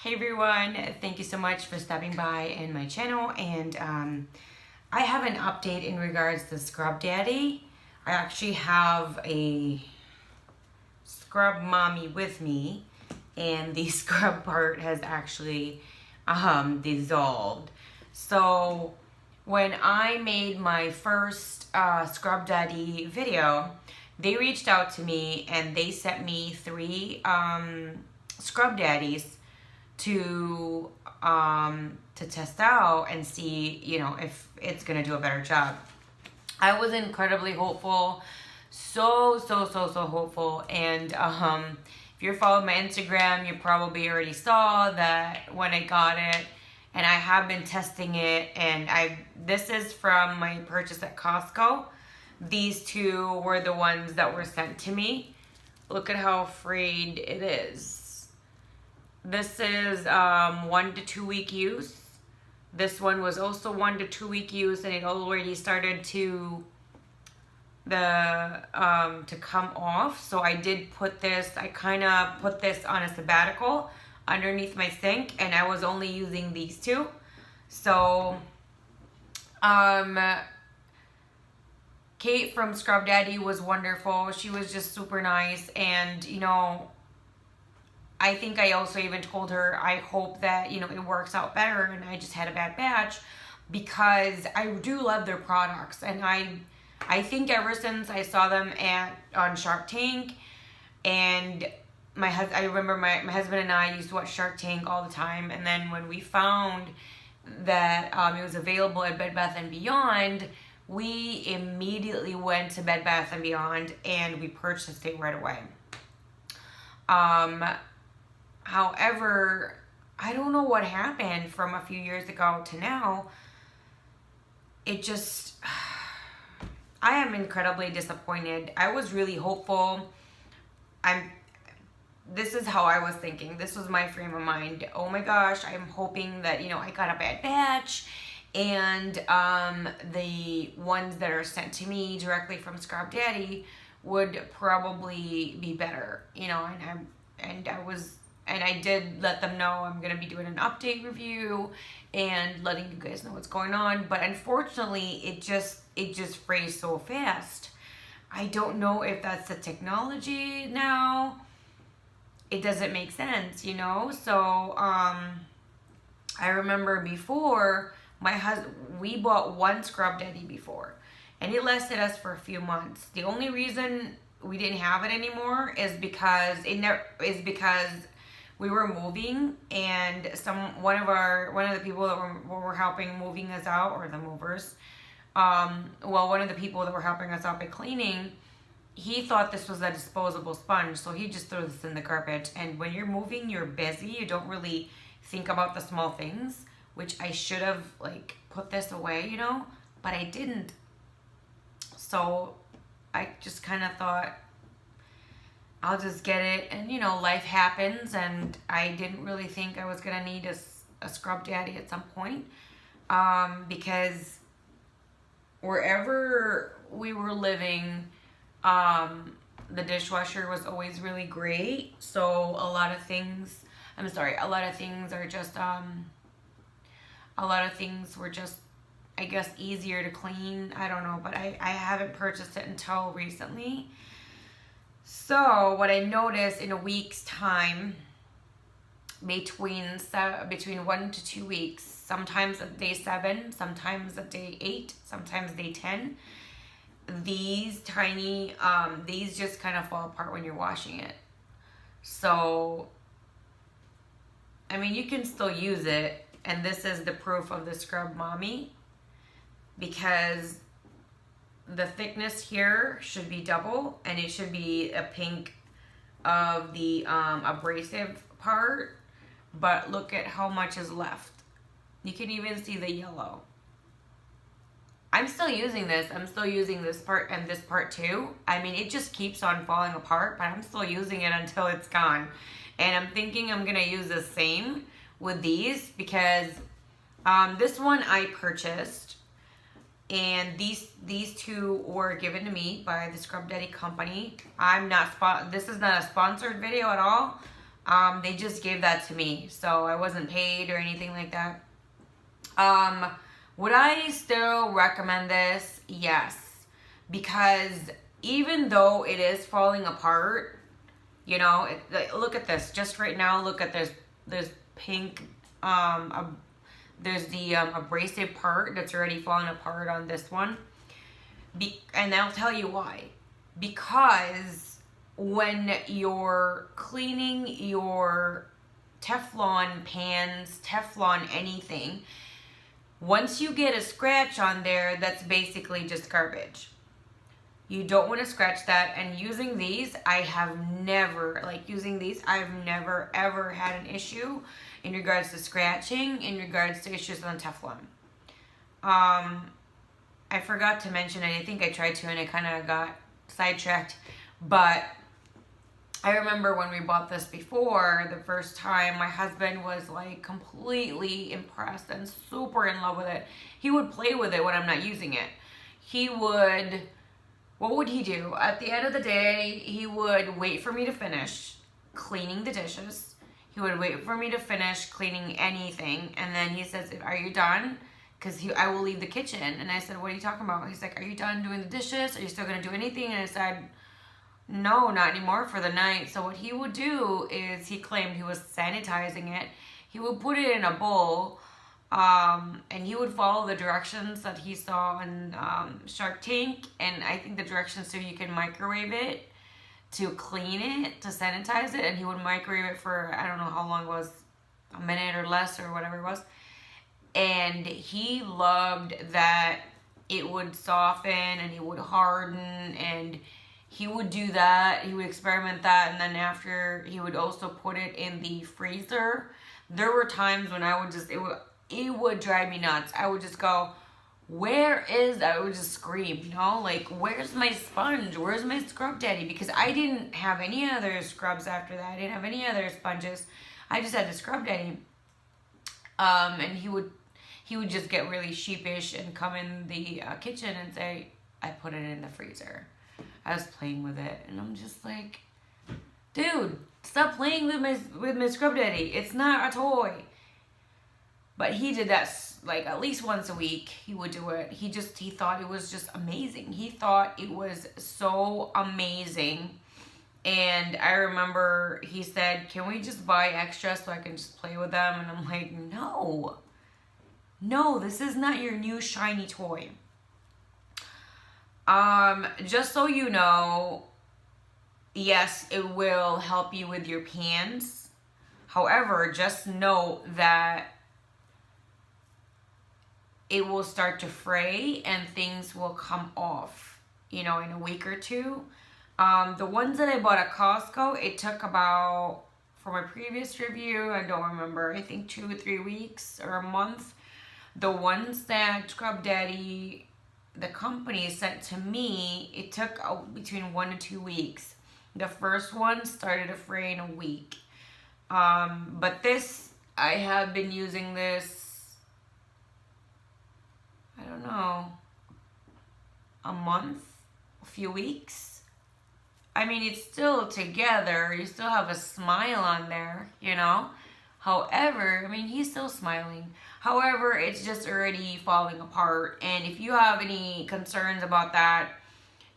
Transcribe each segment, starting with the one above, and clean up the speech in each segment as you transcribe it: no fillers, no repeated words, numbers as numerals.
Hey everyone, thank you so much for stopping by in my channel, and I have an update in regards to Scrub Daddy. I actually have a scrub mommy with me, and the scrub part has actually dissolved. So when I made my first Scrub Daddy video, they reached out to me and they sent me 3 Scrub Daddies to test out and see, if it's gonna do a better job. I was incredibly hopeful, so hopeful, and if you're following my Instagram, you probably already saw that when I got it, and I have been testing it, and this is from my purchase at Costco. These 2 were the ones that were sent to me. Look at how frayed it is. This is 1 to 2 week use. This one was also 1 to 2 week use, and it already started to come off. So I did put this, I kind of put this on a sabbatical underneath my sink, and I was only using these 2. So Kate from Scrub Daddy was wonderful. She was just super nice, and I think I also even told her I hope that it works out better, and I just had a bad batch, because I do love their products, and I think ever since I saw them on Shark Tank, and I remember my husband and I used to watch Shark Tank all the time, and then when we found that it was available at Bed Bath & Beyond, we immediately went to Bed Bath & Beyond and we purchased it right away. However, I don't know what happened from a few years ago to now. It just, I am incredibly disappointed. I was really hopeful. This is how I was thinking. This was my frame of mind. Oh my gosh, I'm hoping that, I got a bad batch, and the ones that are sent to me directly from Scrub Daddy would probably be better, and I did let them know I'm going to be doing an update review and letting you guys know what's going on. But unfortunately, it just frays so fast. I don't know if that's the technology now. It doesn't make sense, So I remember before, we bought 1 Scrub Daddy before, and it lasted us for a few months. The only reason we didn't have it anymore is because we were moving, and one of the people that were helping moving us out, or the movers, one of the people that were helping us out by cleaning, he thought this was a disposable sponge, so he just threw this in the garbage. And when you're moving, you're busy, you don't really think about the small things, which I should have put this away, but I didn't. So I just kind of thought, I'll just get it, and life happens, and I didn't really think I was gonna need a Scrub Daddy at some point, because wherever we were living, the dishwasher was always really great. So a lot of things were just, I guess, easier to clean. I don't know, but I haven't purchased it until recently. So what I noticed in a week's time, between 1 to 2 weeks, sometimes at day 7, sometimes at day 8, sometimes day 10, these tiny, these just kind of fall apart when you're washing it. So, I mean, you can still use it, and this is the proof of the Scrub Mommy, because the thickness here should be double, and it should be a pink of the abrasive part, but look at how much is left. You can even see the yellow. I'm still using this. I'm still using this part and this part too. I mean, it just keeps on falling apart, but I'm still using it until it's gone. And I'm thinking I'm gonna use the same with these, because this one I purchased, and these 2 were given to me by the Scrub Daddy company. This is not a sponsored video at all. They just gave that to me, so I wasn't paid or anything like that. Would I still recommend this? Yes. Because even though it is falling apart, you know, look at this. Just right now, look at this pink, there's the abrasive part that's already falling apart on this one. And I'll tell you why. Because when you're cleaning your Teflon pans, Teflon anything, once you get a scratch on there, that's basically just garbage. You don't want to scratch that. And using these, I've never ever had an issue in regards to scratching, in regards to issues on Teflon. I forgot to mention it. I think I tried to and I kind of got sidetracked. But I remember when we bought this before, the first time, my husband was like completely impressed and super in love with it. He would play with it when I'm not using it. What would he do? At the end of the day, he would wait for me to finish cleaning the dishes. He would wait for me to finish cleaning anything. And then he says, "Are you done?" Because I will leave the kitchen. And I said, "What are you talking about?" He's like, "Are you done doing the dishes? Are you still going to do anything?" And I said, "No, not anymore for the night." So what he would do is, he claimed he was sanitizing it. He would put it in a bowl, and he would follow the directions that he saw on Shark Tank. And I think the directions so you can microwave it to clean it, to sanitize it. And he would microwave it for, I don't know how long it was, a minute or less or whatever it was. And he loved that it would soften and it would harden, and he would do that. He would experiment that, and then after, he would also put it in the freezer. There were times when I would just, it would drive me nuts. I would just go, "Where is that?" I would just scream, you know, like, "Where's my sponge? Where's my scrub daddy?" Because I didn't have any other scrubs after that. I didn't have any other sponges. I just had the scrub daddy. And he would just get really sheepish and come in the kitchen and say, "I put it in the freezer. I was playing with it." And I'm just like, "Dude, stop playing with my scrub daddy. It's not a toy." But he did that like at least once a week. He would do it. He thought it was just amazing. He thought it was so amazing. And I remember he said, "Can we just buy extra so I can just play with them?" And I'm like, No, this is not your new shiny toy. Just so you know, yes, it will help you with your pans. However, just know that it will start to fray and things will come off, in a week or two. The ones that I bought at Costco, it took about, for my previous review, I don't remember, I think 2 or 3 weeks or a month. The ones that Scrub Daddy, the company, sent to me, it took between 1 to 2 weeks. The first one started to fray in a week. But this, I have been using this, I don't know, a month, a few weeks. I mean, it's still together. You still have a smile on there, However, I mean, he's still smiling. However, it's just already falling apart. And if you have any concerns about that,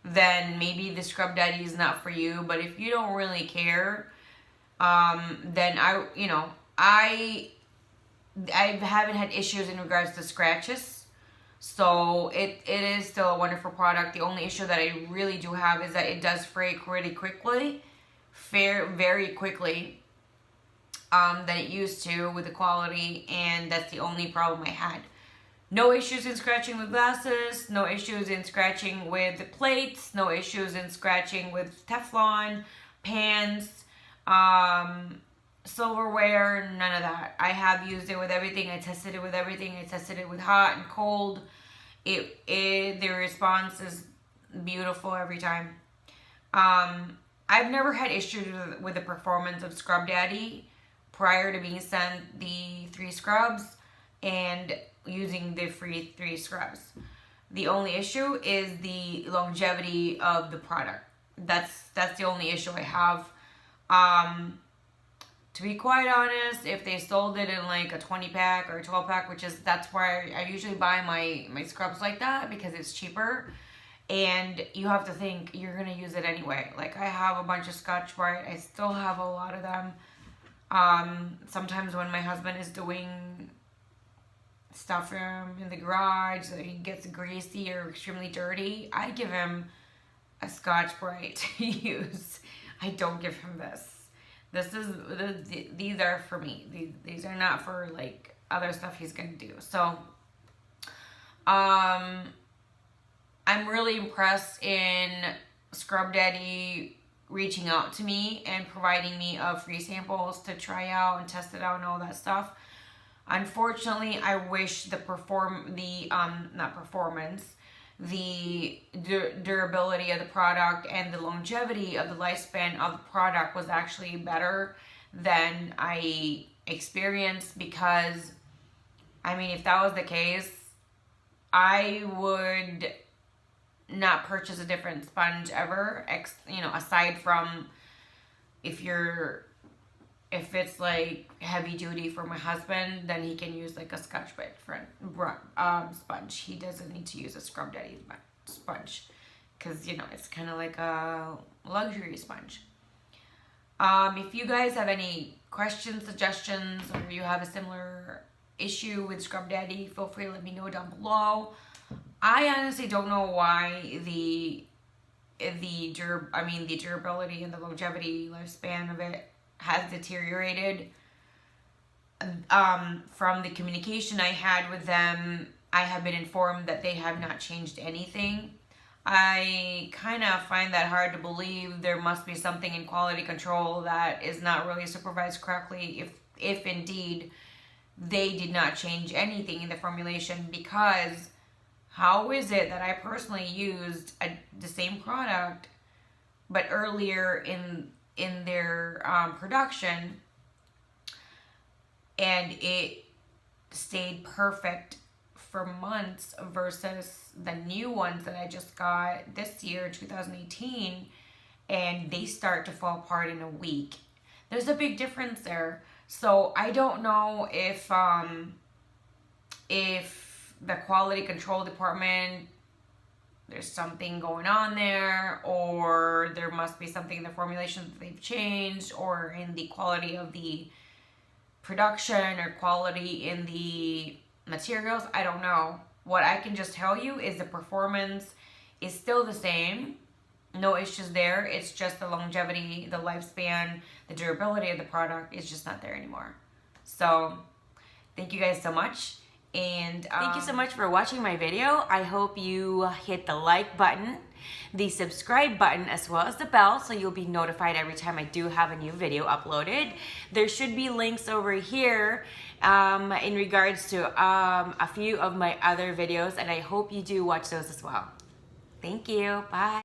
then maybe the Scrub Daddy is not for you. But if you don't really care, then I haven't had issues in regards to scratches. So it is still a wonderful product. The only issue that I really do have is that it does fray really quickly, very quickly, than it used to with the quality, and that's the only problem I had. No issues in scratching with glasses, no issues in scratching with the plates, no issues in scratching with Teflon, pans, silverware, none of that. I have used it with everything. I tested it with everything. I tested it with hot and cold. The response is beautiful every time. I've never had issues with the performance of Scrub Daddy prior to being sent the 3 scrubs and using the free 3 scrubs. The only issue is the longevity of the product. That's the only issue I have. to be quite honest, if they sold it in like a 20 pack or a 12 pack, that's where I usually buy my scrubs like that, because it's cheaper. And you have to think you're going to use it anyway. Like, I have a bunch of Scotch-Brite. I still have a lot of them. Sometimes when my husband is doing stuff in the garage that he gets greasy or extremely dirty, I give him a Scotch-Brite to use. I don't give him this. These are for me. These are not for like other stuff he's going to do. So, I'm really impressed in Scrub Daddy reaching out to me and providing me free samples to try out and test it out and all that stuff. Unfortunately, I wish the durability of the product and the longevity of the lifespan of the product was actually better than I experienced, because, I mean, if that was the case, I would not purchase a different sponge ever, aside from if it's like heavy duty for my husband, then he can use like a Scotch-Brite sponge. He doesn't need to use a Scrub Daddy sponge, because it's kind of like a luxury sponge. If you guys have any questions, suggestions, or you have a similar issue with Scrub Daddy, feel free to let me know down below. I honestly don't know why the durability and the longevity lifespan of it has deteriorated. From the communication I had with them, I have been informed that they have not changed anything. I kind of find that hard to believe. There must be something in quality control that is not really supervised correctly, if indeed they did not change anything in the formulation, because how is it that I personally used the same product, but earlier in their production, and it stayed perfect for months, versus the new ones that I just got this year, 2018, and they start to fall apart in a week? There's a big difference there. So I don't know if the quality control department, there's something going on there, or there must be something in the formulation that they've changed, or in the quality of the production, or quality in the materials. I don't know. What I can just tell you is the performance is still the same. No issues there. It's just the longevity, the lifespan, the durability of the product is just not there anymore. So thank you guys so much. And thank you so much for watching my video. I hope you hit the like button, the subscribe button, as well as the bell, so you'll be notified every time I do have a new video uploaded. There should be links over here in regards to a few of my other videos, and I hope you do watch those as well. Thank you. Bye.